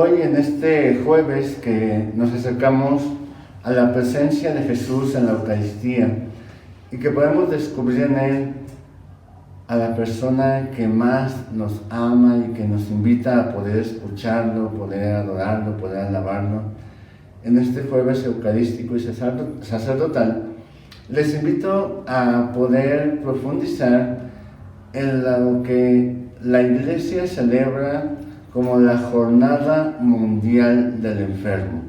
hoy en este jueves que nos acercamos a la presencia de Jesús en la Eucaristía y que podemos descubrir en Él a la persona que más nos ama y que nos invita a poder escucharlo, poder adorarlo, poder alabarlo, en este jueves eucarístico y sacerdotal, les invito a poder profundizar en lo que la Iglesia celebra como la Jornada Mundial del Enfermo.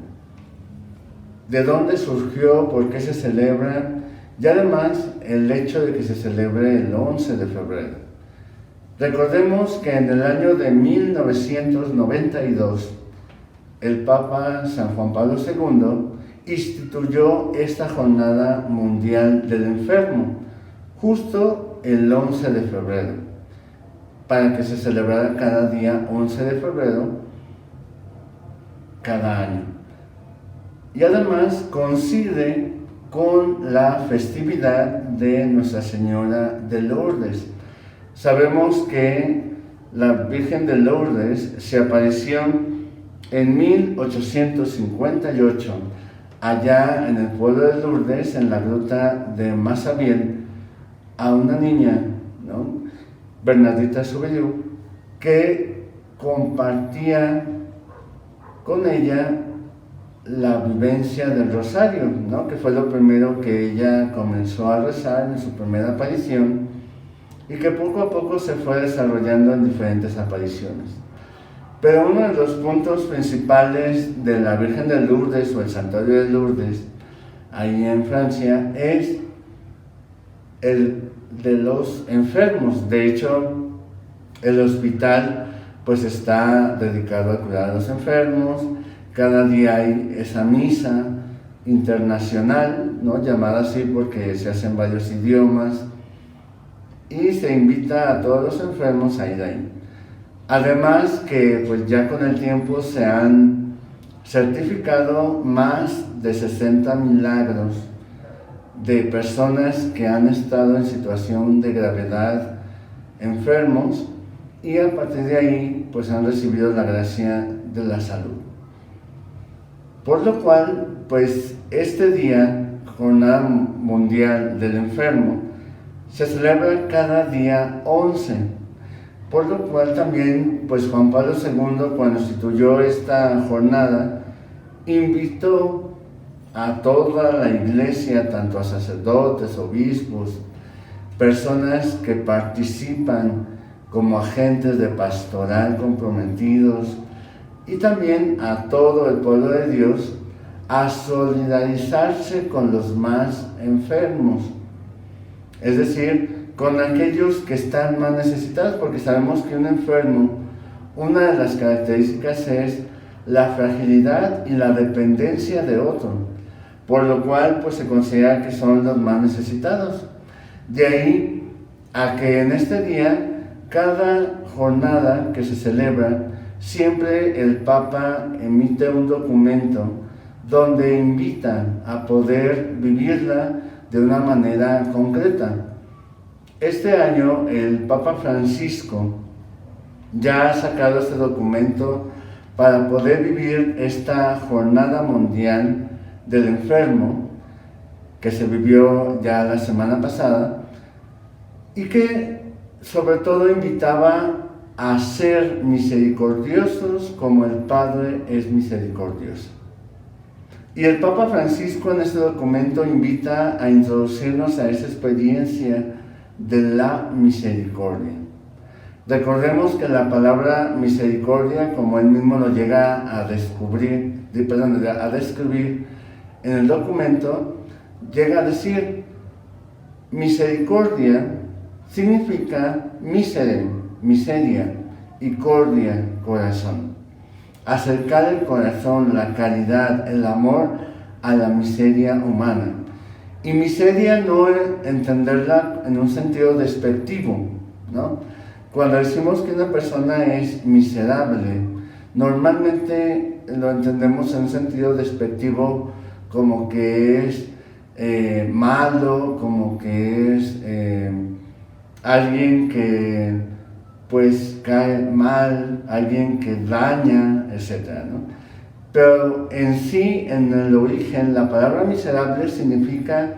¿De dónde surgió? ¿Por qué se celebra? Y además el hecho de que se celebre el 11 de febrero. Recordemos que en el año de 1992, el Papa San Juan Pablo II instituyó esta Jornada Mundial del Enfermo, justo el 11 de febrero, para que se celebrara cada día 11 de febrero, cada año. Y además coincide con la festividad de Nuestra Señora de Lourdes. Sabemos que la Virgen de Lourdes se apareció en 1858, allá en el pueblo de Lourdes, en la gruta de Massabielle, a una niña, Bernardita Soubirous, que compartía con ella la vivencia del rosario, que fue lo primero que ella comenzó a rezar en su primera aparición y que poco a poco se fue desarrollando en diferentes apariciones. Pero uno de los puntos principales de la Virgen de Lourdes o el Santuario de Lourdes, ahí en Francia, es el de los enfermos. De hecho, el hospital pues está dedicado a cuidar a los enfermos. Cada día hay esa misa internacional, llamada así porque se hace en varios idiomas, y se invita a todos los enfermos a ir ahí. Además que pues ya con el tiempo se han certificado más de 60 milagros de personas que han estado en situación de gravedad, enfermos, y a partir de ahí pues han recibido la gracia de la salud. Por lo cual, pues este día, Jornada Mundial del Enfermo, se celebra cada día 11, por lo cual también pues Juan Pablo II, cuando instituyó esta jornada, invitó a toda la Iglesia, tanto a sacerdotes, obispos, personas que participan como agentes de pastoral comprometidos, y también a todo el pueblo de Dios, a solidarizarse con los más enfermos, es decir, con aquellos que están más necesitados, porque sabemos que un enfermo, una de las características es la fragilidad y la dependencia de otro, por lo cual pues se considera que son los más necesitados. De ahí a que en este día, cada jornada que se celebra, siempre el Papa emite un documento donde invita a poder vivirla de una manera concreta. Este año el Papa Francisco ya ha sacado este documento para poder vivir esta Jornada Mundial del Enfermo, que se vivió ya la semana pasada, y que sobre todo invitaba a ser misericordiosos como el Padre es misericordioso. Y el Papa Francisco en este documento invita a introducirnos a esa experiencia de la misericordia. Recordemos que la palabra misericordia, como él mismo lo llega a describir en el documento, llega a decir: misericordia significa miseria, y cordia, corazón. Acercar el corazón, la caridad, el amor a la miseria humana. Y miseria no entenderla en un sentido despectivo, Cuando decimos que una persona es miserable, normalmente lo entendemos en un sentido despectivo, como que es malo, como que es alguien que pues cae mal, alguien que daña, etc., ¿no? Pero en sí, en el origen, la palabra miserable significa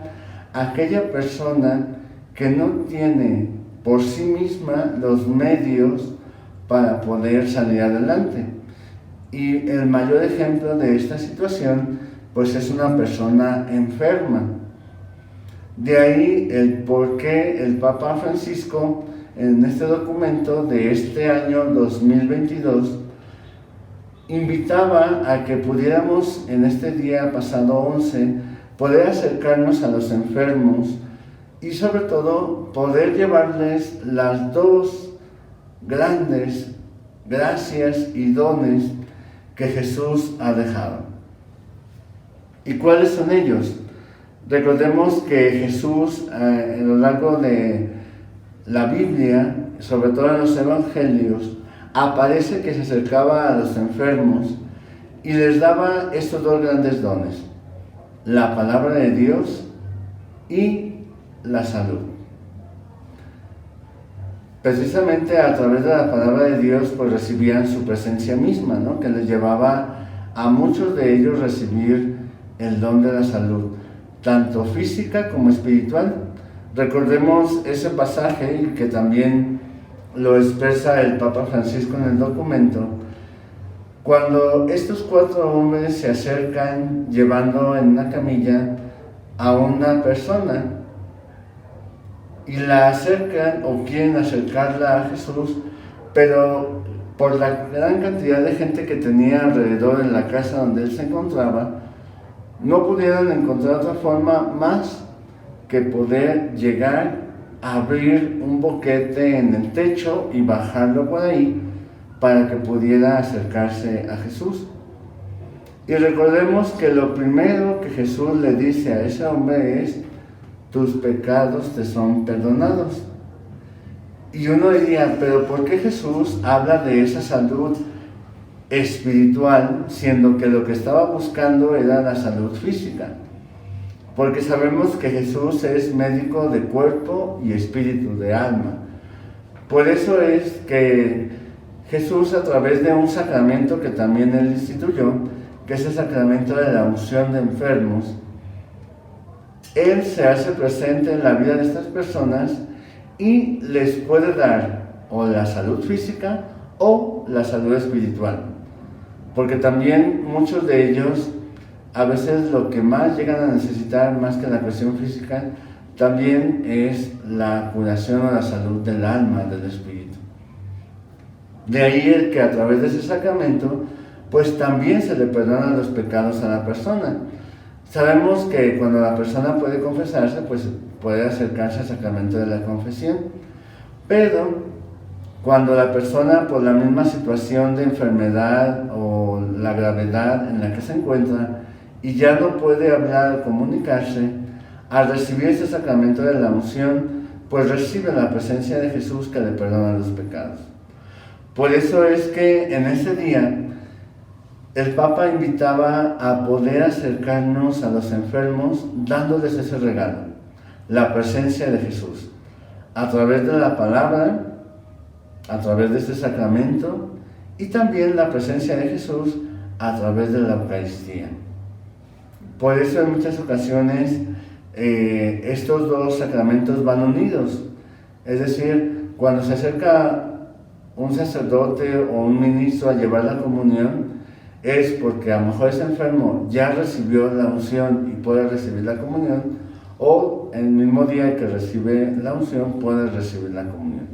aquella persona que no tiene por sí misma los medios para poder salir adelante. Y el mayor ejemplo de esta situación, pues es una persona enferma. De ahí el por qué el Papa Francisco, en este documento de este año 2022, invitaba a que pudiéramos en este día pasado 11 poder acercarnos a los enfermos y sobre todo poder llevarles las dos grandes gracias y dones que Jesús ha dejado. ¿Y cuáles son ellos? Recordemos que Jesús a lo largo de la Biblia, sobre todo en los evangelios, aparece que se acercaba a los enfermos y les daba estos dos grandes dones: la palabra de Dios y la salud. Precisamente a través de la palabra de Dios pues recibían su presencia misma, ¿no? Que les llevaba a muchos de ellos recibir el don de la salud, tanto física como espiritual. Recordemos ese pasaje que también lo expresa el Papa Francisco en el documento, cuando estos 4 hombres se acercan llevando en una camilla a una persona y la acercan o quieren acercarla a Jesús, pero por la gran cantidad de gente que tenía alrededor en la casa donde él se encontraba, no pudieron encontrar otra forma más que poder llegar a abrir un boquete en el techo y bajarlo por ahí para que pudiera acercarse a Jesús. Y recordemos que lo primero que Jesús le dice a ese hombre es: tus pecados te son perdonados. Y uno diría, pero ¿por qué Jesús habla de esa salud espiritual, siendo que lo que estaba buscando era la salud física? Porque sabemos que Jesús es médico de cuerpo y espíritu, de alma. Por eso es que Jesús, a través de un sacramento que también él instituyó, que es el sacramento de la unción de enfermos, él se hace presente en la vida de estas personas y les puede dar o la salud física o la salud espiritual. Porque también muchos de ellos, a veces lo que más llegan a necesitar, más que la cuestión física, también es la curación o la salud del alma, del espíritu. De ahí el que a través de ese sacramento, pues también se le perdonan los pecados a la persona. Sabemos que cuando la persona puede confesarse, pues puede acercarse al sacramento de la confesión. Pero cuando la persona, por la misma situación de enfermedad o la gravedad en la que se encuentra, y ya no puede hablar o comunicarse, al recibir ese sacramento de la unción, pues recibe la presencia de Jesús que le perdona los pecados. Por eso es que en ese día el Papa invitaba a poder acercarnos a los enfermos dándoles ese regalo, la presencia de Jesús, a través de la palabra, a través de este sacramento, y también la presencia de Jesús a través de la Eucaristía. Por eso en muchas ocasiones estos dos sacramentos van unidos. Es decir, cuando se acerca un sacerdote o un ministro a llevar la comunión, es porque a lo mejor ese enfermo ya recibió la unción y puede recibir la comunión, o el mismo día que recibe la unción puede recibir la comunión.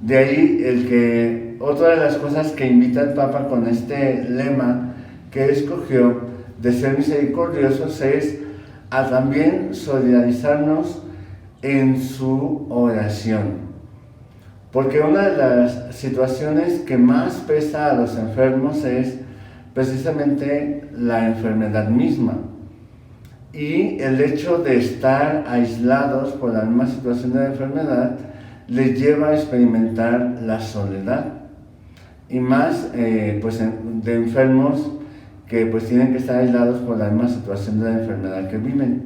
De ahí otra de las cosas que invita el Papa con este lema que escogió de ser misericordiosos es a también solidarizarnos en su oración. Porque una de las situaciones que más pesa a los enfermos es precisamente la enfermedad misma. Y el hecho de estar aislados por la misma situación de la enfermedad les lleva a experimentar la soledad. Y más pues de enfermos que pues tienen que estar aislados por la misma situación de la enfermedad que viven.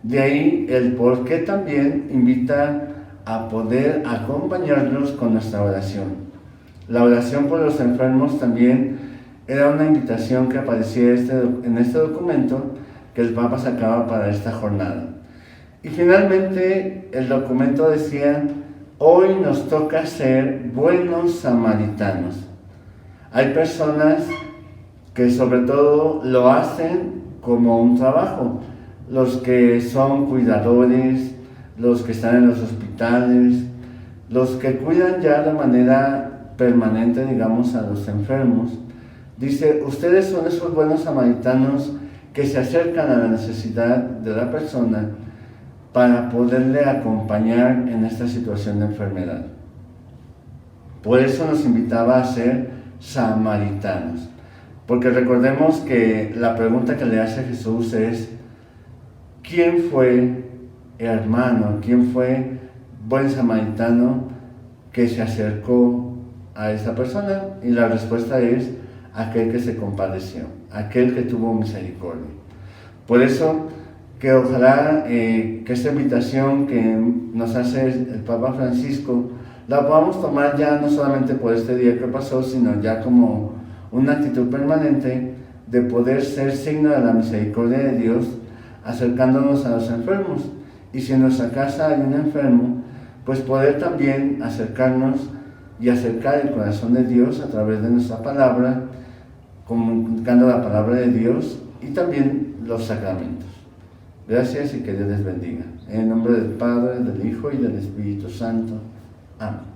De ahí el por qué también invita a poder acompañarlos con nuestra oración. La oración por los enfermos también era una invitación que aparecía en este documento que el Papa sacaba para esta jornada. Y finalmente el documento decía: hoy nos toca ser buenos samaritanos. Hay personas que sobre todo lo hacen como un trabajo. Los que son cuidadores, los que están en los hospitales, los que cuidan ya de manera permanente, digamos, a los enfermos. Dice, ustedes son esos buenos samaritanos que se acercan a la necesidad de la persona para poderle acompañar en esta situación de enfermedad. Por eso nos invitaba a ser samaritanos. Porque recordemos que la pregunta que le hace Jesús es: ¿quién fue hermano? ¿Quién fue buen samaritano que se acercó a esa persona? Y la respuesta es: aquel que se compadeció, aquel que tuvo misericordia. Por eso, que ojalá que esta invitación que nos hace el Papa Francisco la podamos tomar ya no solamente por este día que pasó, sino ya como una actitud permanente de poder ser signo de la misericordia de Dios, acercándonos a los enfermos. Y si en nuestra casa hay un enfermo, pues poder también acercarnos y acercar el corazón de Dios a través de nuestra palabra, comunicando la palabra de Dios y también los sacramentos. Gracias y que Dios les bendiga. En el nombre del Padre, del Hijo y del Espíritu Santo. Amén.